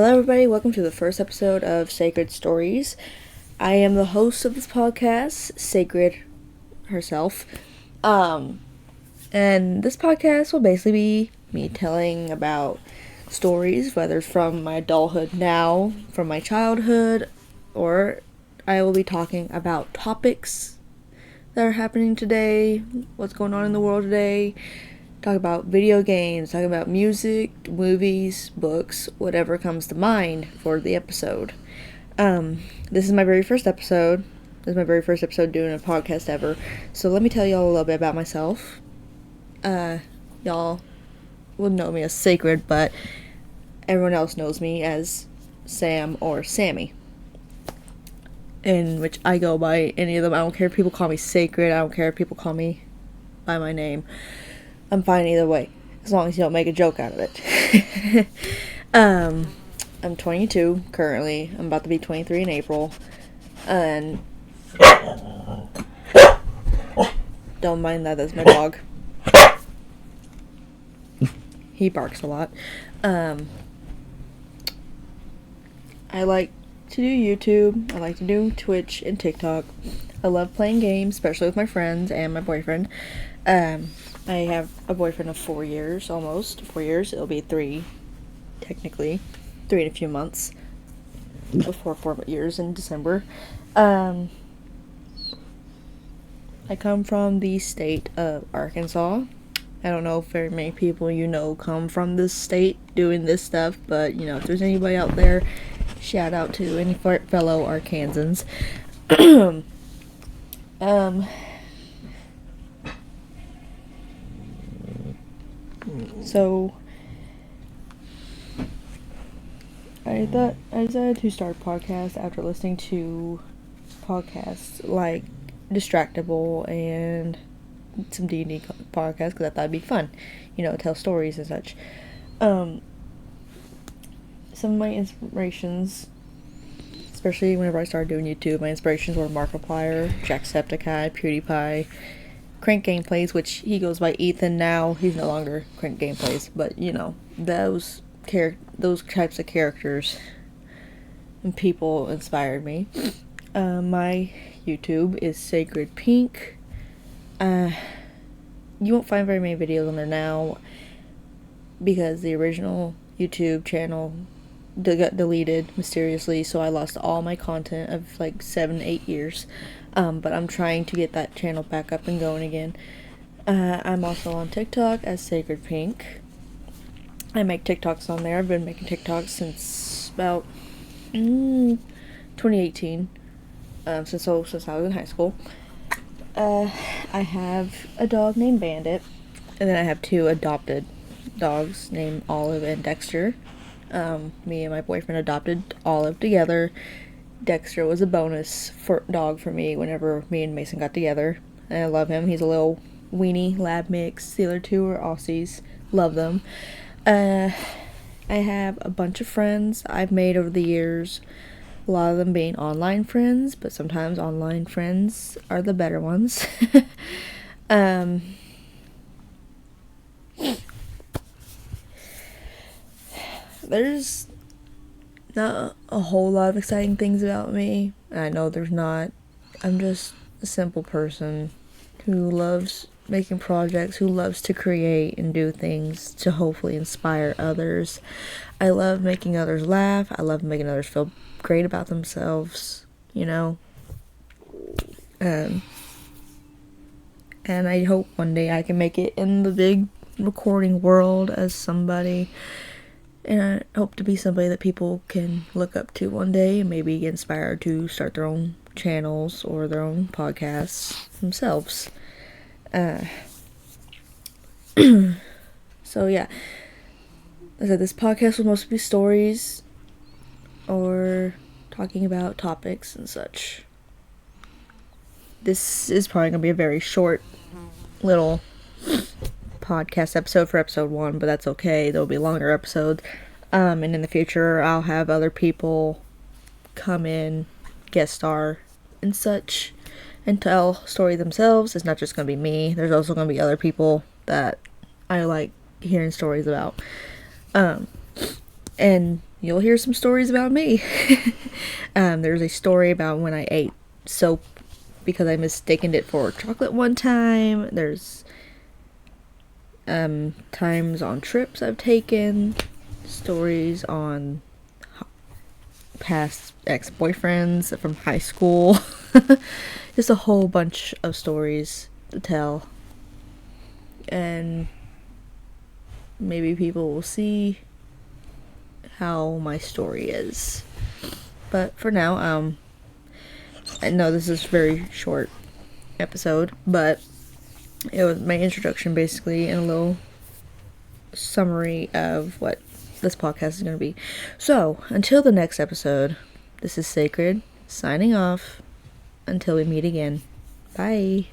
Hello, everybody. Welcome to the first episode of Sacred Stories. I am the host of this podcast, Sacred herself. And this podcast will basically be me telling about stories, whether from my adulthood now, from my childhood, or I will be talking about topics that are happening today, what's going on in the world today. Talk about video games, talk about music, movies, books, whatever comes to mind for the episode. This is my very first episode. This is my very first episode doing a podcast ever. So let me tell y'all a little bit about myself. Y'all will know me as Sacred, but everyone else knows me as Sam or Sammy. In which I go by any of them. I don't care if people call me Sacred. I don't care if people call me by my name. I'm fine either way, as long as you don't make a joke out of it. I'm 22 currently. I'm about to be 23 in April. And don't mind that, that's my dog. He barks a lot. I like to do YouTube. I like to do Twitch and TikTok. I love playing games, especially with my friends and my boyfriend. I have a boyfriend of 4 years, almost 4 years. It'll be 3, technically, 3 in a few months, before 4 years in December. I come from the state of Arkansas. I don't know if very many people come from this state doing this stuff, but, if there's anybody out there, shout out to any fellow Arkansans. So, I decided to start a podcast after listening to podcasts like Distractable and some D&D podcasts, because I thought it'd be fun, tell stories and such. Some of my inspirations, especially whenever I started doing YouTube, my inspirations were Markiplier, Jacksepticeye, PewDiePie, Crank Gameplays, which he goes by Ethan now. He's no longer Crank Gameplays, but those types of characters and people inspired me. My YouTube is SacredPink. You won't find very many videos on there now because the original YouTube channel got deleted mysteriously, so I lost all my content of 7-8 years. But I'm trying to get that channel back up and going again. I'm also on TikTok as SacredPink. I make TikToks on there. I've been making TikToks since about 2018. Since I was in high school. I have a dog named Bandit, and then I have 2 adopted dogs named Olive and Dexter. Me and my boyfriend adopted Olive together. Dexter was a bonus dog for me whenever me and Mason got together. And I love him. He's a little weenie lab mix. The other 2 are Aussies. Love them. I have a bunch of friends I've made over the years. A lot of them being online friends, but sometimes online friends are the better ones. There's not a whole lot of exciting things about me. I know there's not. I'm just a simple person who loves making projects, who loves to create and do things to hopefully inspire others. I love making others laugh. I love making others feel great about themselves, And I hope one day I can make it in the big recording world as somebody. And I hope to be somebody that people can look up to one day and maybe get inspired to start their own channels or their own podcasts themselves. So yeah, as I said, this podcast will mostly be stories or talking about topics and such. This is probably going to be a very short little podcast episode for episode 1, but that's okay. There'll be longer episodes. And in the future, I'll have other people come in, guest star, and such, and tell story themselves. It's not just going to be me. There's also going to be other people that I like hearing stories about. and you'll hear some stories about me. There's a story about when I ate soap because I mistaken it for chocolate one time. There's times on trips I've taken, stories on past ex-boyfriends from high school. Just a whole bunch of stories to tell, and maybe people will see how my story is. But for now, I know this is a very short episode, but it was my introduction basically and a little summary of what this podcast is going to be. So, until the next episode, this is Sacred, signing off. Until we meet again. Bye.